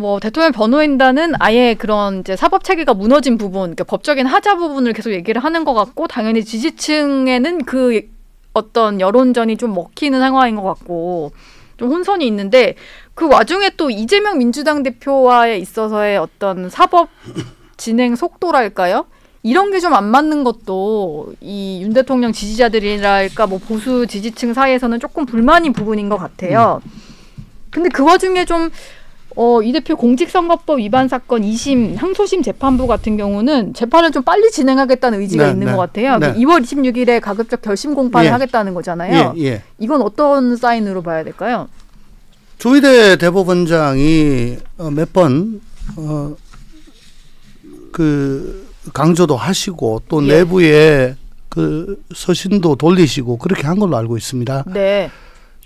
뭐 대통령 변호인단은 아예 그런 이제 사법 체계가 무너진 부분, 그러니까 법적인 하자 부분을 계속 얘기를 하는 것 같고, 당연히 지지층에는 그 어떤 여론전이 좀 먹히는 상황인 것 같고 좀 혼선이 있는데, 그 와중에 또 이재명 민주당 대표와에 있어서의 어떤 사법 진행 속도랄까요? 이런 게 좀 안 맞는 것도 이 윤 대통령 지지자들이랄까 뭐 보수 지지층 사이에서는 조금 불만인 부분인 것 같아요. 근데 그 와중에 좀 이 대표 공직선거법 위반 사건 2심 항소심 재판부 같은 경우는 재판을 좀 빨리 진행하겠다는 의지가 있는 것 같아요. 2월 26일에 가급적 결심 공판을 하겠다는 거잖아요. 이건 어떤 사인으로 봐야 될까요? 조희대 대법원장이 몇 번 그 강조도 하시고 또 내부에 그 서신도 돌리시고 그렇게 한 걸로 알고 있습니다.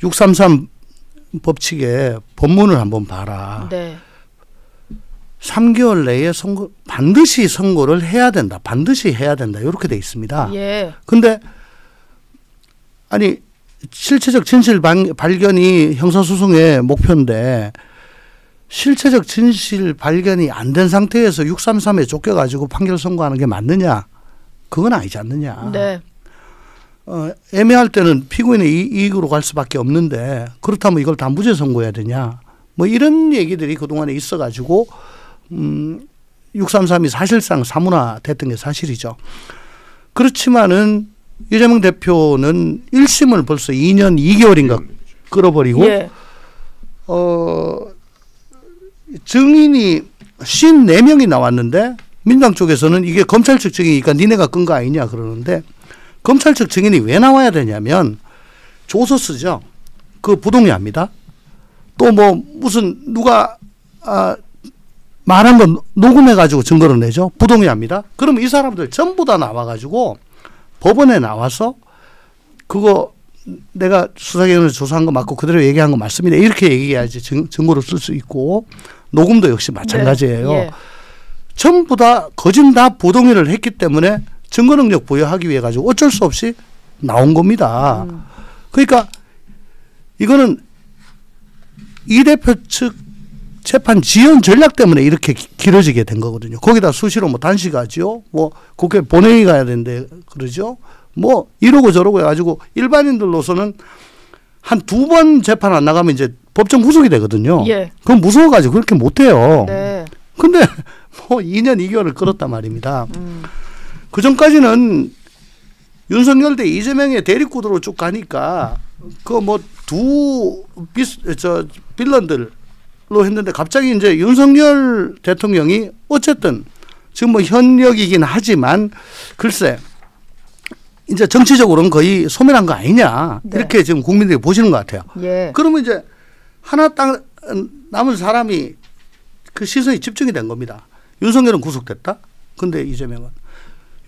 633 법칙에 법문을 한번 봐라. 3개월 내에 반드시 선고를 해야 된다. 반드시 해야 된다. 이렇게 돼 있습니다. 근데 아니 실체적 진실 발견이 형사소송의 목표인데 실체적 진실 발견이 안 된 상태에서 633에 쫓겨가지고 판결 선고하는 게 맞느냐? 그건 아니지 않느냐. 애매할 때는 피고인의 이익으로 갈 수밖에 없는데 그렇다면 이걸 다 무죄 선고해야 되냐? 뭐 이런 얘기들이 그동안에 있어가지고 633이 사실상 사문화됐던 게 사실이죠. 그렇지만은 이재명 대표는 1심을 벌써 2년 2개월인가 끌어버리고 증인이 54명이 나왔는데 민주당 쪽에서는 이게 검찰 측 증인이니까 니네가 끈 거 아니냐 그러는데, 검찰 측 증인이 왜 나와야 되냐면 조서 쓰죠. 그 부동의합니다. 또 뭐 무슨 누가 말한 거 녹음해 가지고 증거를 내죠. 부동의합니다. 그러면 이 사람들 전부 다 나와 가지고 법원에 나와서 그거 내가 수사기관에서 조사한 거 맞고 그대로 얘기한 거 맞습니다. 이렇게 얘기해야지 증거로 쓸 수 있고, 녹음도 역시 마찬가지예요. 전부 다 거진 다 부동의를 했기 때문에 증거 능력 부여하기 위해 가지고 어쩔 수 없이 나온 겁니다. 그러니까 이거는 이 대표 측 재판 지연 전략 때문에 이렇게 길어지게 된 거거든요. 거기다 수시로 뭐 단식하지요. 뭐 국회 본회의 가야 되는데 그러죠. 뭐 이러고 저러고 해가지고 일반인들로서는 한 2번 재판 안 나가면 이제 법정 구속이 되거든요. 그럼 무서워가지고 그렇게 못해요. 근데 뭐 2년 2개월을 끌었단 말입니다. 그 전까지는 윤석열 대 이재명의 대립구도로 쭉 가니까 그 뭐 빌런들로 했는데 갑자기 이제 윤석열 대통령이 어쨌든 지금 뭐 현역이긴 하지만 글쎄 이제 정치적으로는 거의 소멸한 거 아니냐 이렇게 지금 국민들이 보시는 것 같아요. 그러면 이제 하나 딱 남은 사람이 그 시선이 집중이 된 겁니다. 윤석열은 구속됐다. 근데 이재명은,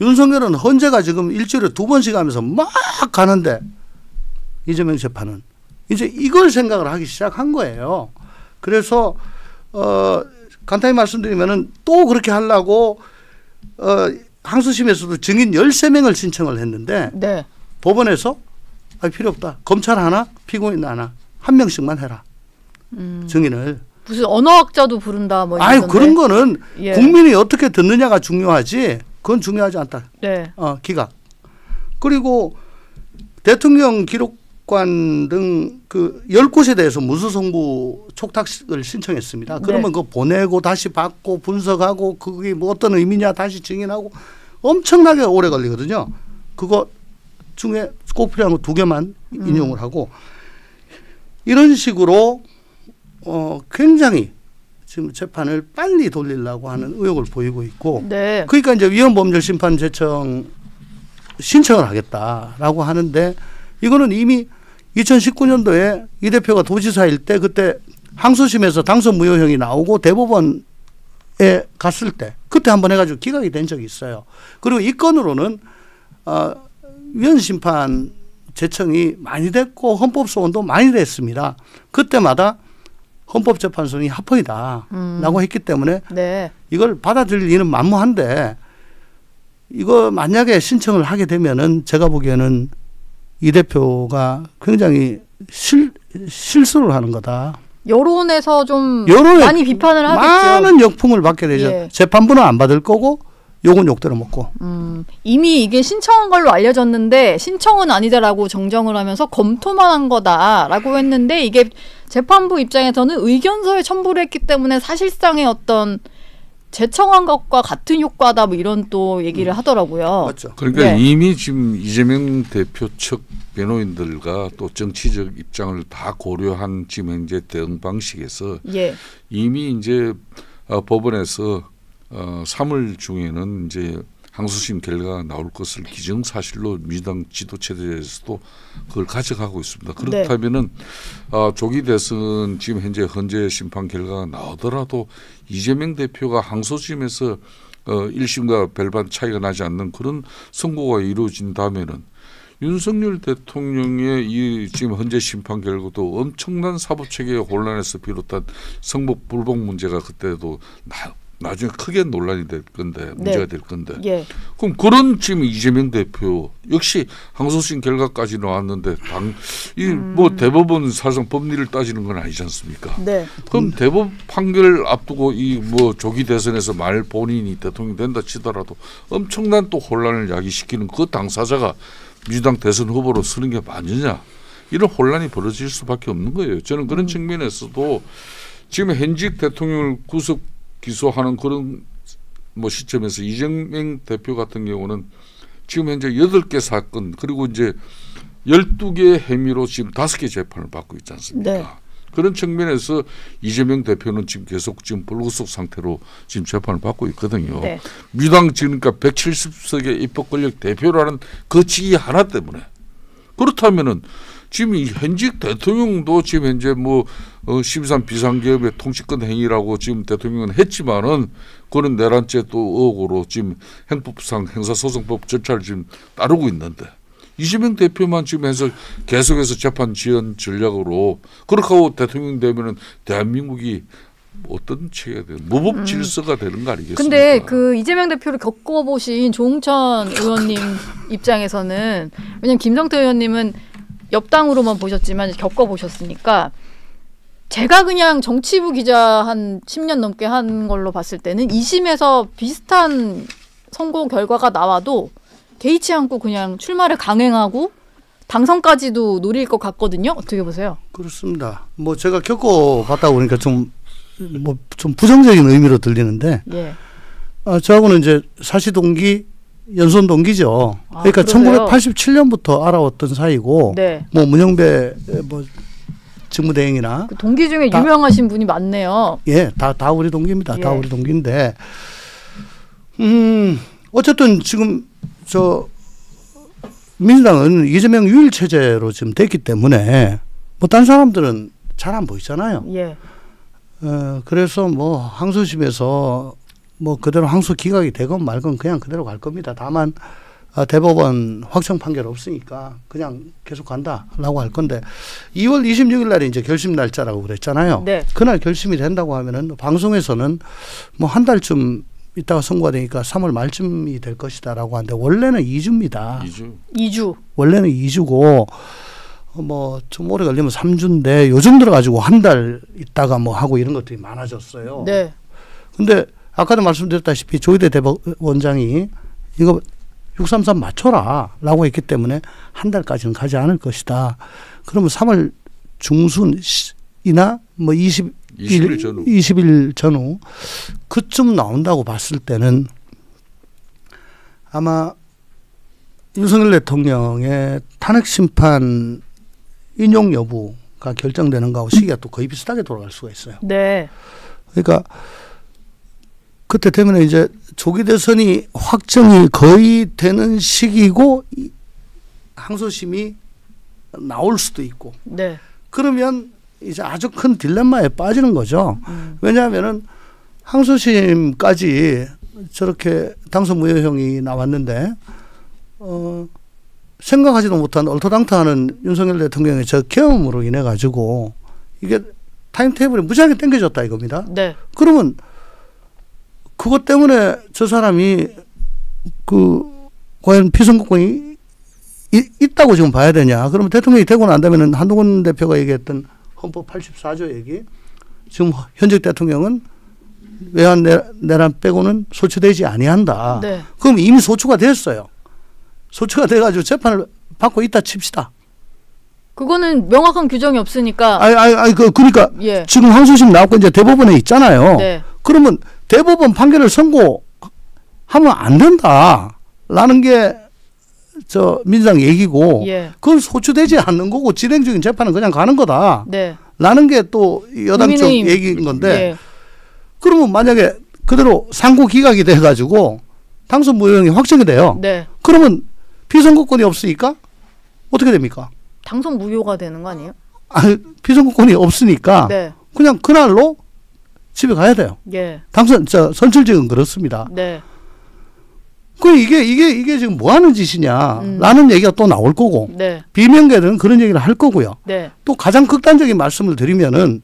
윤석열은 헌재가 지금 일주일에 2번씩 하면서 막 가는데 이재명 재판은 이제 이걸 생각을 하기 시작한 거예요. 그래서 간단히 말씀드리면은 또 그렇게 하려고 항소심에서도 증인 13명을 신청을 했는데 법원에서 필요 없다. 검찰 하나, 피고인 하나, 한 명씩만 해라. 증인을. 무슨 언어학자도 부른다 뭐 이런. 그런 거는 국민이 어떻게 듣느냐가 중요하지. 그건 중요하지 않다. 기각. 그리고 대통령 기록관 등 그 10곳에 대해서 문서송부 촉탁을 신청했습니다. 그러면 그거 보내고 다시 받고 분석하고 그게 뭐 어떤 의미냐 다시 증인하고 엄청나게 오래 걸리거든요. 그거 중에 꼭 필요한 거 2개만 인용을 하고 이런 식으로 굉장히 지금 재판을 빨리 돌리려고 하는 의욕을 보이고 있고, 그러니까 이제 위헌법률심판 제청 신청을 하겠다라고 하는데, 이거는 이미 2019년도에 이 대표가 도지사일 때 그때 항소심에서 당선 무효형이 나오고 대법원에 갔을 때 그때 한번 해가지고 기각이 된 적이 있어요. 그리고 이 건으로는 위헌심판 제청이 많이 됐고 헌법소원도 많이 됐습니다. 그때마다 헌법재판소는 합헌이다 라고 했기 때문에 이걸 받아들일 일은 만무한데, 이거 만약에 신청을 하게 되면은 제가 보기에는 이 대표가 굉장히 실수를 하는 거다. 여론에서 좀 여론에 많이 비판을 하겠죠. 많은 역풍을 받게 되죠. 예. 재판부는 안 받을 거고 욕은 욕대로 먹고. 이미 이게 신청한 걸로 알려졌는데 신청은 아니다라고 정정을 하면서 검토만 한 거다라고 했는데 이게 재판부 입장에서는 의견서에 첨부를 했기 때문에 사실상의 어떤 재청한 것과 같은 효과다 뭐 이런 또 얘기를 하더라고요. 맞죠. 그러니까 네. 이미 지금 이재명 대표 측 변호인들과 또 정치적 입장을 다 고려한 지금 현재 대응 방식에서 예. 이미 이제 법원에서 3월 중에는 이제 항소심 결과가 나올 것을 기정사실로 민주당 지도체제에서도 그걸 가져가고 있습니다. 그렇다면은 조기 대선 지금 현재 심판 결과가 나오더라도 이재명 대표가 항소심에서 1심과 별반 차이가 나지 않는 그런 선고가 이루어진다면은 윤석열 대통령의 이 지금 현재 심판 결과도 엄청난 사법체계의 혼란에서 비롯한 성폭 불복 문제가 그때도 나중에 크게 논란이 될 건데 문제가 될 건데 예. 그럼 그런 지금 이재명 대표 역시 항소심 결과까지 나왔는데 뭐 대법원 사상 법리를 따지는 건 아니지 않습니까? 네. 그럼 대법 판결 앞두고 이 뭐 조기 대선에서 만일 본인이 대통령 된다 치더라도 엄청난 또 혼란을 야기시키는 그 당사자가 민주당 대선 후보로 서는 게 맞느냐 이런 혼란이 벌어질 수밖에 없는 거예요. 저는 그런 측면에서도 지금 현직 대통령을 구속 기소하는 그런 뭐 시점에서 이재명 대표 같은 경우는 지금 현재 8개 사건 그리고 이제 12개 혐의로 지금 5개 재판을 받고 있지 않습니까? 네. 그런 측면에서 이재명 대표는 지금 계속 지금 불구속 상태로 지금 재판을 받고 있거든요. 네. 민주당 그러니까 170석의 입법 권력 대표라는 그 직위 하나 때문에 그렇다면은 지금 이 현직 대통령도 지금 현재 뭐 심산 비상계엄의 통치권 행위라고 지금 대통령은 했지만은 그런 내란죄 또 의혹으로 지금 행법상 형사소송법 절차를 지금 따르고 있는데 이재명 대표만 지금 해서 계속해서 재판 지연 전략으로 그렇게 하고 대통령 되면은 대한민국이 어떤 체계가 되는 무법 질서가 되는 거 아니겠습니까? 근데 그 이재명 대표를 겪어보신 조응천 의원님 입장에서는 왜냐면 김성태 의원님은 옆당으로만 보셨지만 겪어보셨으니까 제가 그냥 정치부 기자 한 10년 넘게 한 걸로 봤을 때는 2심에서 비슷한 선고 결과가 나와도 개의치 않고 그냥 출마를 강행하고 당선까지도 노릴 것 같거든요. 어떻게 보세요? 그렇습니다. 뭐 제가 겪어봤다 보니까 좀 부정적인 의미로 들리는데 예. 저하고는 이제 사시 동기 연손 동기죠. 그러니까 그러세요? 1987년부터 알아왔던 사이고 네. 뭐 문영배 뭐 직무대행이나 그 동기 중에 유명하신 분이 많네요. 예, 다 우리 동기입니다. 다 예. 우리 동기인데 어쨌든 지금 민주당은 이재명 유일 체제로 지금 됐기 때문에 뭐 다른 사람들은 잘 안 보이잖아요. 예. 그래서 뭐 항소심에서 뭐 그대로 항소 기각이 되건 말건 그냥 그대로 갈 겁니다. 다만 대법원 확정 판결 없으니까 그냥 계속 간다라고 할 건데 2월 26일 날이 이제 결심 날짜라고 그랬잖아요. 네. 그날 결심이 된다고 하면은 방송에서는 뭐 한 달쯤 있다가 선고가 되니까 3월 말쯤이 될 것이다라고 하는데 원래는 2주입니다. 2주. 원래는 2주고 뭐 좀 오래 걸리면 3주인데 요즘 들어가지고 한 달 있다가 뭐 하고 이런 것들이 많아졌어요. 네. 근데 아까도 말씀드렸다시피 조희대 대법원장이 이거 633 맞춰라 라고 했기 때문에 한 달까지는 가지 않을 것이다. 그러면 3월 중순이나 뭐 20일 전후 그쯤 나온다고 봤을 때는 아마 윤석열 대통령의 탄핵 심판 인용 여부가 결정되는 거하고 시기가 또 거의 비슷하게 돌아갈 수가 있어요. 네. 그러니까 그때 되면 이제 조기 대선이 확정이 거의 되는 시기고 항소심이 나올 수도 있고. 네. 그러면 이제 아주 큰 딜레마에 빠지는 거죠. 왜냐하면은 항소심까지 저렇게 당선 무효형이 나왔는데 생각하지도 못한 얼토당토하는 윤석열 대통령의 저 경험으로 인해 가지고 이게 타임테이블이 무지하게 당겨졌다 이겁니다. 네. 그러면 그것 때문에 저 사람이 과연 피선거권이 있다고 지금 봐야 되냐? 그러면 대통령이 되고 난 다음에는 한동훈 대표가 얘기했던 헌법 84조 얘기. 지금 현직 대통령은 외환 내란 빼고는 소추되지 아니한다. 네. 그럼 이미 소추가 됐어요. 소추가 돼가지고 재판을 받고 있다 칩시다. 그거는 명확한 규정이 없으니까. 그러니까 예. 지금 항소심 나왔고 이제 대법원에 있잖아요. 네. 그러면 대법원 판결을 선고하면 안 된다라는 게 저 민주당 얘기고, 예. 그건 소추되지 않는 거고 진행적인 재판은 그냥 가는 거다. 네. 라는 게 또 여당 쪽 국민의힘. 얘기인 건데, 예. 그러면 만약에 그대로 상고 기각이 돼가지고 당선 무효형이 확정이 돼요. 네. 그러면 피선거권이 없으니까 어떻게 됩니까? 당선 무효가 되는 거 아니에요? 피선거권이 없으니까 네. 그냥 그날로 집에 가야 돼요. 예. 선출직은 그렇습니다. 네. 그 이게 지금 뭐 하는 짓이냐라는 얘기가 또 나올 거고, 네. 비명계들은 그런 얘기를 할 거고요. 네. 또 가장 극단적인 말씀을 드리면은,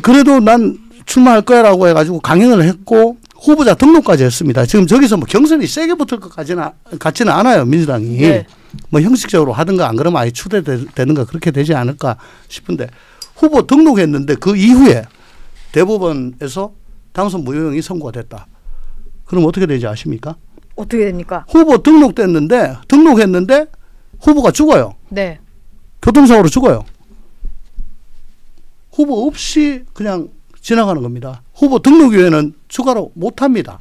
그래도 난 출마할 거야라고 해가지고 강행을 했고 후보자 등록까지 했습니다. 지금 저기서 뭐 경선이 세게 붙을 것 같지는 않아요, 민주당이. 네. 뭐 형식적으로 하든가 안 그러면 아예 추대되는가 그렇게 되지 않을까 싶은데, 후보 등록했는데 그 이후에 대법원에서 당선 무효형이 선고가 됐다. 그럼 어떻게 되는지 아십니까? 어떻게 됩니까? 후보 등록했는데 후보가 죽어요. 네. 교통사고로 죽어요. 후보 없이 그냥 지나가는 겁니다. 후보 등록 이후에는 추가로 못합니다.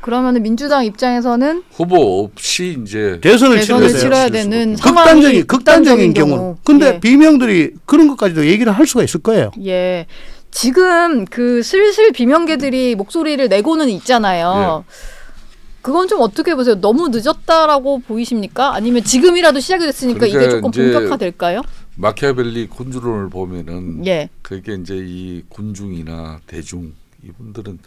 그러면은 민주당 입장에서는 후보 없이 이제 대선을 치러야 되는 상황이 극단적인 경우. 근데 예. 비명들이 그런 것까지도 얘기를 할 수가 있을 거예요. 예. 지금 그 슬슬 비명계들이 목소리를 내고는 있잖아요. 예. 그건 좀 어떻게 보세요? 너무 늦었다라고 보이십니까? 아니면 지금이라도 시작이 됐으니까 그러니까 이게 조금 이제 본격화될까요? 마키아벨리 군주론을 보면은 예. 그게 이제 이 군중이나 대중 이분들은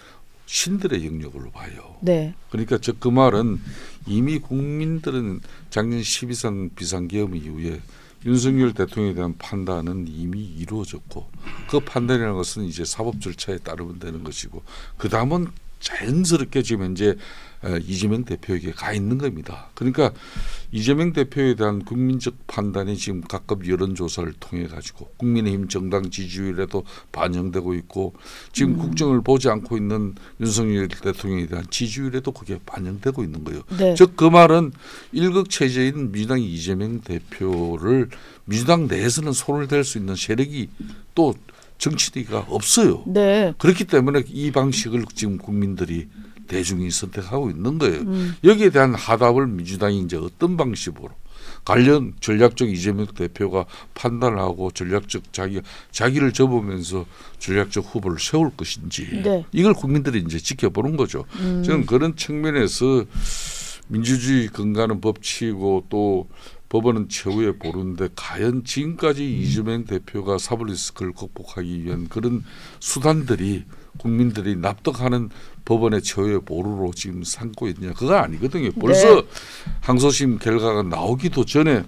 신들의 영역으로 봐요. 네. 그러니까 그 말은 이미 국민들은 작년 12.3 비상계엄 이후에 윤석열 대통령에 대한 판단은 이미 이루어졌고, 그 판단이라는 것은 이제 사법 절차에 따르면 되는 것이고, 그 다음은 자연스럽게 지금 현재 이재명 대표에게 가 있는 겁니다. 그러니까 이재명 대표에 대한 국민적 판단이 지금 각급 여론조사를 통해 가지고 국민의힘 정당 지지율에도 반영되고 있고, 지금 국정을 보지 않고 있는 윤석열 대통령에 대한 지지율에도 그게 반영되고 있는 거예요. 네. 즉 그 말은 일극체제인 민주당 이재명 대표를 민주당 내에서는 손을 댈 수 있는 세력이 또 정치가 없어요. 네. 그렇기 때문에 이 방식을 지금 국민들이 대중이 선택하고 있는 거예요. 여기에 대한 하답을 민주당이 이제 어떤 방식으로 관련 전략적 이재명 대표가 판단을 하고 전략적 자기를 접으면서 전략적 후보를 세울 것인지, 네. 이걸 국민들이 이제 지켜보는 거죠. 저는 그런 측면에서 민주주의 근간은 법치고 또 법원은 최후의 보루인데, 과연 지금까지 이재명 대표가 사법 리스크를 극복하기 위한 그런 수단들이 국민들이 납득하는 법원의 최후의 보루로 지금 삼고 있느냐, 그거 아니거든요. 벌써 네. 항소심 결과가 나오기도 전에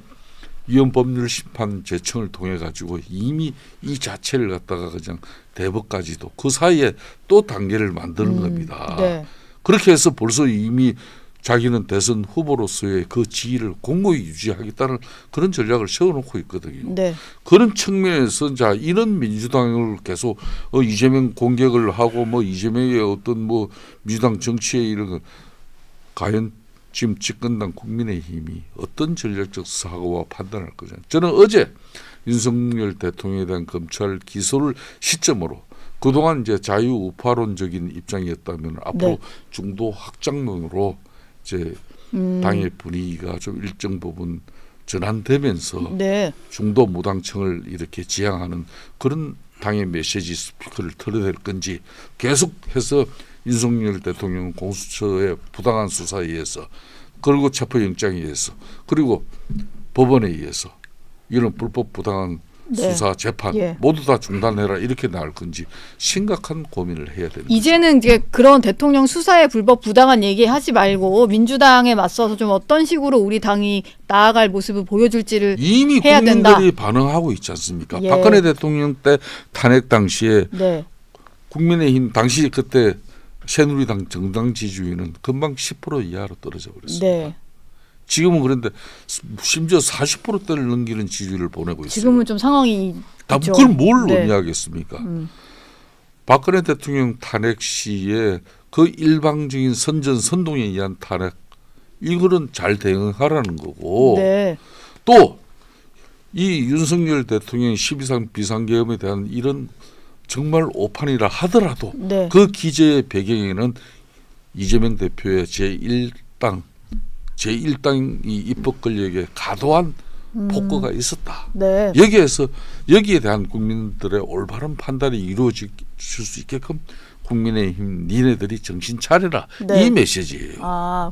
위헌법률심판 제청을 통해 가지고 이미 이 자체를 갖다가 그냥 대법까지도 그 사이에 또 단계를 만드는 겁니다. 네. 그렇게 해서 벌써 이미 자기는 대선 후보로서의 그 지위를 공고히 유지하겠다는 그런 전략을 세워놓고 있거든요. 네. 그런 측면에서 자 이런 민주당을 계속 이재명 공격을 하고 뭐 이재명의 어떤 뭐 민주당 정치에 이런 거, 과연 지금 집권당 국민의힘이 어떤 전략적 사고와 판단할 거냐. 저는 어제 윤석열 대통령에 대한 검찰 기소를 시점으로 그동안 이제 자유우파론적인 입장이었다면 앞으로 네. 중도 확장론으로 이제 당의 분위기가 좀 일정 부분 전환되면서 네. 중도 무당층을 이렇게 지향하는 그런 당의 메시지 스피커를 털어낼 건지, 계속해서 윤석열 대통령 공수처의 부당한 수사에 의해서, 그리고 체포영장에 의해서, 그리고 법원에 의해서 이런 불법 부당한 네. 수사 재판 예. 모두 다 중단해라 이렇게 나올 건지 심각한 고민을 해야 되는 이제는 이제 그런 대통령 수사에 불법 부당한 얘기 하지 말고 민주당에 맞서서 좀 어떤 식으로 우리 당이 나아갈 모습을 보여줄지를 이미 해야 국민들이 된다. 반응하고 있지 않습니까? 예. 박근혜 대통령 때 탄핵 당시에 네. 국민의힘 당시 그때 새누리당 정당 지지율은 금방 10% 이하로 떨어져 버렸습니다. 네. 지금은 그런데 심지어 40%대를 넘기는 지지율을 보내고 있어요. 지금은 좀 상황이 다 있죠. 그걸 뭘 네. 의미하겠습니까? 박근혜 대통령 탄핵 시에 그 일방적인 선동에 의한 탄핵 이거는 잘 대응하라는 거고 네. 또 이 윤석열 대통령 12.3 비상계엄에 대한 이런 정말 오판이라 하더라도 네. 그 기재의 배경에는 이재명 대표의 제1당이 입법 권력에 과도한 폭거가 있었다. 네. 여기에 대한 국민들의 올바른 판단이 이루어질 수 있게끔 국민의힘 니네들이 정신 차려라. 네. 이 메시지예요. 아,